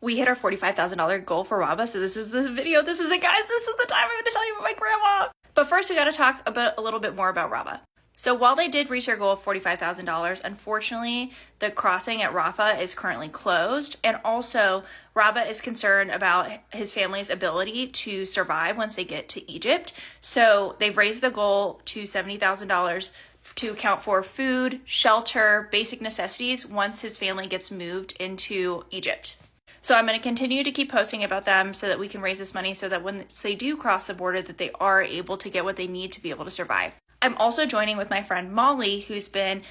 We hit our $45,000 goal for Raba, so this is the video. This is it, guys. This is the time I'm going to tell you about my grandma. But first, we got to talk a little bit more about Raba. So while they did reach their goal of $45,000, unfortunately, the crossing at Rafah is currently closed. And also, Raba is concerned about his family's ability to survive once they get to Egypt. So they've raised the goal to $70,000 to account for food, shelter, basic necessities once his family gets moved into Egypt. So I'm going to continue to keep posting about them so that we can raise this money so that when they do cross the border that they are able to get what they need to be able to survive. I'm also joining with my friend Molly, who's been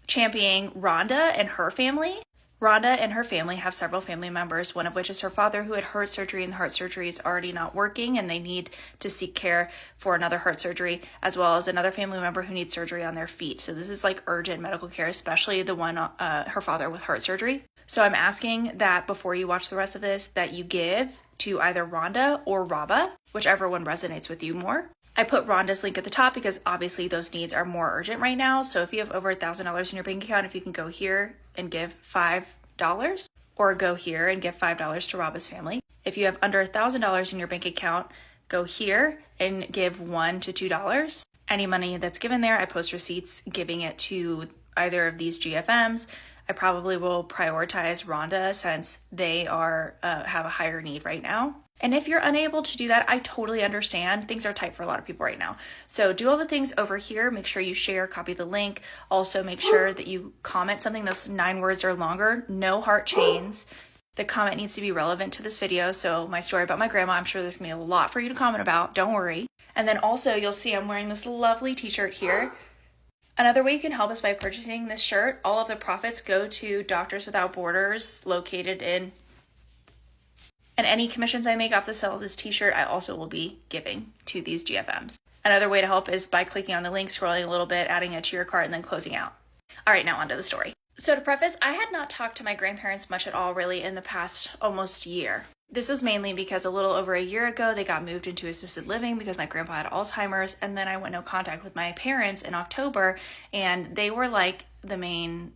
championing Rhonda and her family. Rhonda and her family have several family members, one of which is her father who had heart surgery, and the heart surgery is already not working and they need to seek care for another heart surgery, as well as another family member who needs surgery on their feet. So this is like urgent medical care, especially the one, her father with heart surgery. So I'm asking that before you watch the rest of this, that you give to either Rhonda or Raba, whichever one resonates with you more. I put Rhonda's link at the top because obviously those needs are more urgent right now. So if you have over $1,000 in your bank account, if you can go here and give $5 or go here and give $5 to Raba's family. If you have under $1,000 in your bank account, go here and give $1 to $2. Any money that's given there, I post receipts giving it to either of these GFMs. I probably will prioritize Rhonda since they are have a higher need right now. And if you're unable to do that, I totally understand. Things are tight for a lot of people right now. So do all the things over here. Make sure you share, copy the link. Also make sure that you comment something that's 9 words or longer. No heart chains. The comment needs to be relevant to this video. So my story about my grandma, I'm sure there's gonna be a lot for you to comment about. Don't worry. And then also you'll see I'm wearing this lovely t-shirt here. Another way you can help us by purchasing this shirt. All of the profits go to Doctors Without Borders located in, and any commissions I make off the sale of this t-shirt, I also will be giving to these GFMs. Another way to help is by clicking on the link, scrolling a little bit, adding it to your cart, and then closing out. All right, now on to the story. So to preface, I had not talked to my grandparents much at all really in the past almost year. This was mainly because a little over a year ago, they got moved into assisted living because my grandpa had Alzheimer's, and then I went no contact with my parents in October, and they were like the main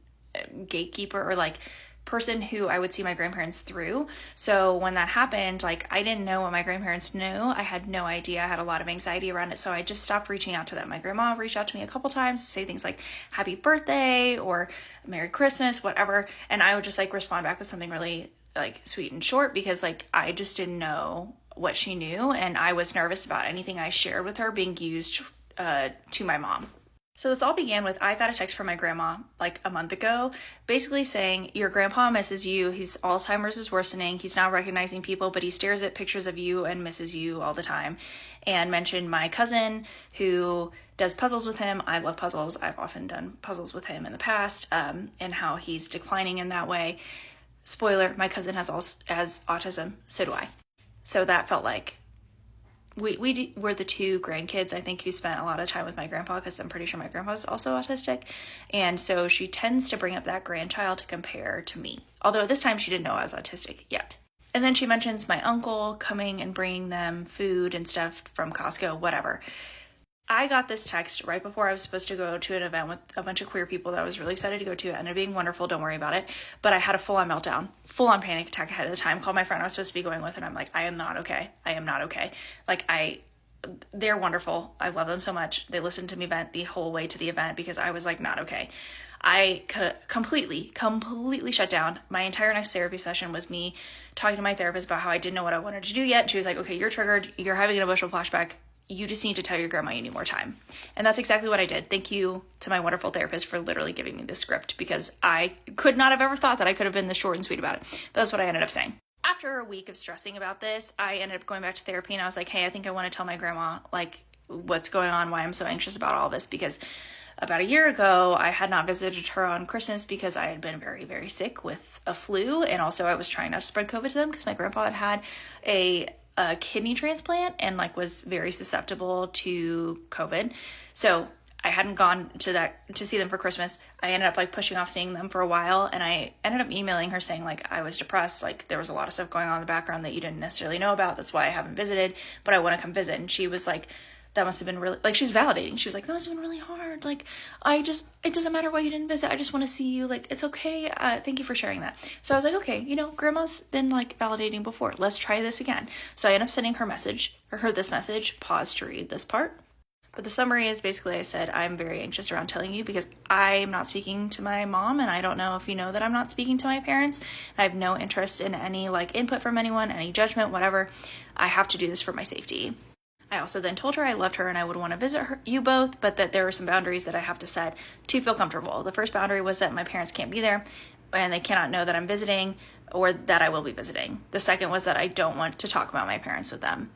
gatekeeper or like person who I would see my grandparents through. So when that happened, like I didn't know what my grandparents knew. I had no idea. I had a lot of anxiety around it. So I just stopped reaching out to them. My grandma reached out to me a couple times to say things like happy birthday or Merry Christmas, whatever. And I would just like respond back with something really like sweet and short because like I just didn't know what she knew. And I was nervous about anything I shared with her being used to my mom. So this all began with, I got a text from my grandma like a month ago, basically saying, your grandpa misses you. His Alzheimer's is worsening. He's not recognizing people, but he stares at pictures of you and misses you all the time. And mentioned my cousin who does puzzles with him. I love puzzles. I've often done puzzles with him in the past, and how he's declining in that way. Spoiler, my cousin has autism. So do I. So that felt like we were the 2 grandkids, I think, who spent a lot of time with my grandpa because I'm pretty sure my grandpa's also autistic. And so she tends to bring up that grandchild to compare to me. Although this time she didn't know I was autistic yet. And then she mentions my uncle coming and bringing them food and stuff from Costco, whatever. I got this text right before I was supposed to go to an event with a bunch of queer people that I was really excited to go to. It ended up being wonderful. Don't worry about it. But I had a full-on meltdown, full-on panic attack ahead of the time. Called my friend I was supposed to be going with, and I'm like, I am not okay. I am not okay. Like, they're wonderful. I love them so much. They listened to me vent the whole way to the event because I was like, not okay. I completely shut down. My entire next therapy session was me talking to my therapist about how I didn't know what I wanted to do yet. She was like, okay, you're triggered. You're having an emotional flashback. You just need to tell your grandma you need more time. And that's exactly what I did. Thank you to my wonderful therapist for literally giving me this script because I could not have ever thought that I could have been this short and sweet about it. But that's what I ended up saying. After a week of stressing about this, I ended up going back to therapy and I was like, hey, I think I want to tell my grandma like what's going on, why I'm so anxious about all this, because about a year ago, I had not visited her on Christmas because I had been very, very sick with a flu. And also I was trying not to spread COVID to them because my grandpa had had a kidney transplant and like was very susceptible to COVID. So I hadn't gone to see them for Christmas. I ended up like pushing off seeing them for a while, and I ended up emailing her saying like I was depressed, like there was a lot of stuff going on in the background that you didn't necessarily know about. That's why I haven't visited, but I want to come visit. And she was like, that must have been really, like, she's validating. She was like, that must have been really hard. Like, it doesn't matter why you didn't visit. I just want to see you. Like, it's okay. Thank you for sharing that. So I was like, okay, you know, grandma's been like validating before. Let's try this again. So I end up sending her this message, pause to read this part. But the summary is basically, I said, I'm very anxious around telling you because I'm not speaking to my mom, and I don't know if you know that I'm not speaking to my parents. I have no interest in any like input from anyone, any judgment, whatever. I have to do this for my safety. I also then told her I loved her and I would want to visit you both, but that there were some boundaries that I have to set to feel comfortable. The first boundary was that my parents can't be there and they cannot know that I'm visiting or that I will be visiting. The second was that I don't want to talk about my parents with them.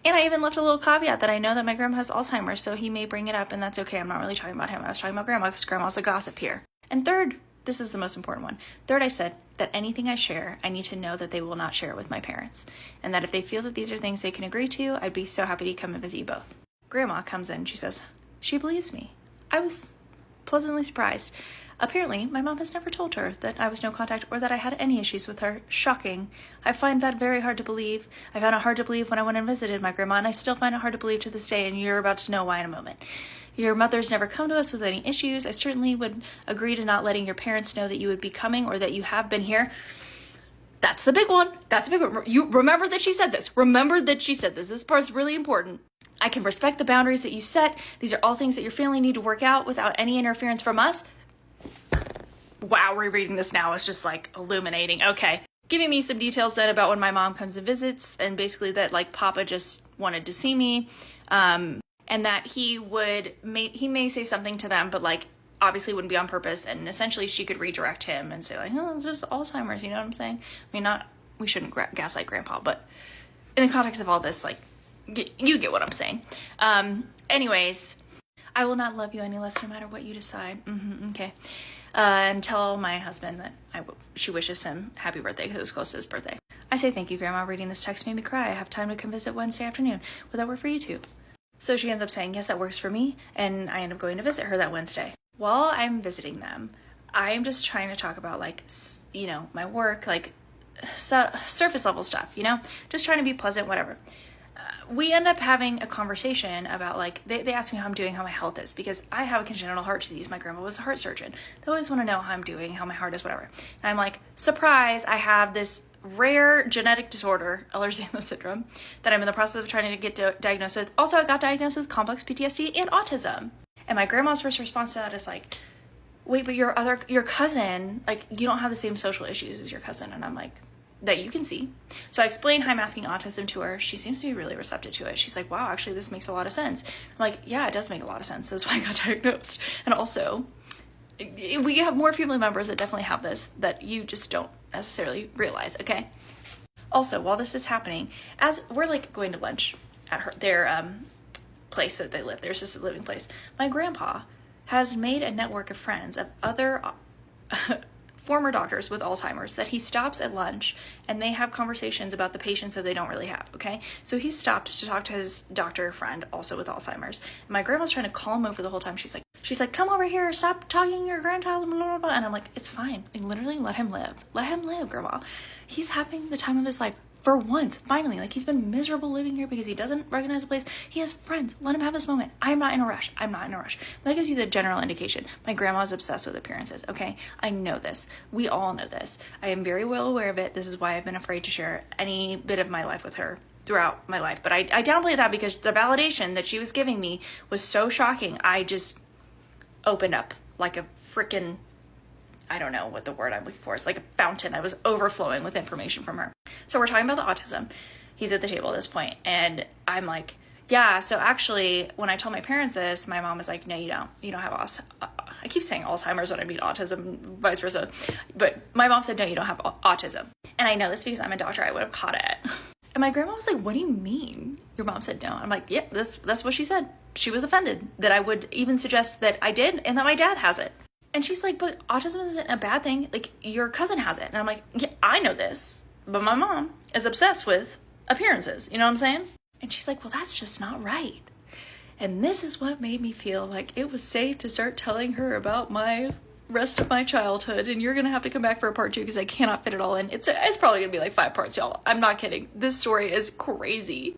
And I even left a little caveat that I know that my grandma has Alzheimer's, so he may bring it up, and that's okay. I'm not really talking about him. I was talking about grandma because grandma's the gossip here. And third, this is the most important one. Third, I said that anything I share, I need to know that they will not share it with my parents. And that if they feel that these are things they can agree to, I'd be so happy to come and visit you both. Grandma comes in. She says, she believes me. I was pleasantly surprised. Apparently, my mom has never told her that I was no contact or that I had any issues with her. Shocking. I find that very hard to believe. I found it hard to believe when I went and visited my grandma, and I still find it hard to believe to this day, and you're about to know why in a moment. Your mother's never come to us with any issues. I certainly would agree to not letting your parents know that you would be coming or that you have been here. That's the big one. That's a big one. You remember that she said this. Remember that she said this. This part's really important. I can respect the boundaries that you set. These are all things that your family need to work out without any interference from us. Wow, rereading this now is just like illuminating. Okay. Giving me some details then about when my mom comes and visits, and basically that like Papa just wanted to see me, and that he may say something to them, but like obviously wouldn't be on purpose, and essentially she could redirect him and say like, oh, it's just Alzheimer's, you know what I'm saying? I mean, we shouldn't gaslight grandpa, but in the context of all this, like, you get what I'm saying. Anyways, I will not love you any less no matter what you decide. Okay. And tell my husband that she wishes him happy birthday because it was close to his birthday. I say thank you, Grandma. Reading this text made me cry. I have time to come visit Wednesday afternoon. Would that work for you too? So she ends up saying, yes, that works for me. And I end up going to visit her that Wednesday. While I'm visiting them, I'm just trying to talk about like, you know, my work, like surface level stuff, you know, just trying to be pleasant, whatever. We end up having a conversation about like, they ask me how I'm doing, how my health is, because I have a congenital heart disease. My grandma was a heart surgeon. They always want to know how I'm doing, how my heart is, whatever. And I'm like, surprise, I have this rare genetic disorder, Ehlers-Danlos syndrome, that I'm in the process of trying to get diagnosed with. Also, I got diagnosed with complex PTSD and autism. And my grandma's first response to that is like, wait, but your cousin, like, you don't have the same social issues as your cousin. And I'm like, that you can see. So I explained how I'm asking autism to her. She seems to be really receptive to it. She's like, wow, actually, this makes a lot of sense. I'm like, yeah, it does make a lot of sense. That's why I got diagnosed. And also, we have more family members that definitely have this that you just don't necessarily realize, okay? Also, while this is happening, as we're like going to lunch at their place that they live, their assisted living place, my grandpa has made a network of friends of other former doctors with Alzheimer's that he stops at lunch and they have conversations about the patients that they don't really have, okay? So he stopped to talk to his doctor friend also with Alzheimer's. And my grandma's trying to call him over the whole time. She's like, come over here, stop talking to your grandchild, blah, blah, blah. And I'm like, it's fine. Like, literally let him live. Let him live, Grandma. He's having the time of his life. For once, finally, like he's been miserable living here because he doesn't recognize the place. He has friends. Let him have this moment. I'm not in a rush. That gives you the general indication. My grandma's obsessed with appearances, okay? I know this. We all know this. I am very well aware of it. This is why I've been afraid to share any bit of my life with her throughout my life. But I downplay that because the validation that she was giving me was so shocking. I just opened up like a freaking, I don't know what the word I'm looking for. It's like a fountain. I was overflowing with information from her. So we're talking about the autism. He's at the table at this point, and I'm like, yeah, so actually, when I told my parents this, my mom was like, no, you don't. You don't have I keep saying Alzheimer's when I mean autism, vice versa. But my mom said, no, you don't have autism. And I know this because I'm a doctor. I would have caught it. And my grandma was like, what do you mean? Your mom said no. I'm like, yeah, that's what she said. She was offended that I would even suggest that I did and that my dad has it. And she's like, but autism isn't a bad thing. Like, your cousin has it. And I'm like, yeah, I know this. But my mom is obsessed with appearances. You know what I'm saying? And she's like, well, that's just not right. And this is what made me feel like it was safe to start telling her about my rest of my childhood. And you're going to have to come back for a part 2 because I cannot fit it all in. It's probably going to be like 5 parts, y'all. I'm not kidding. This story is crazy.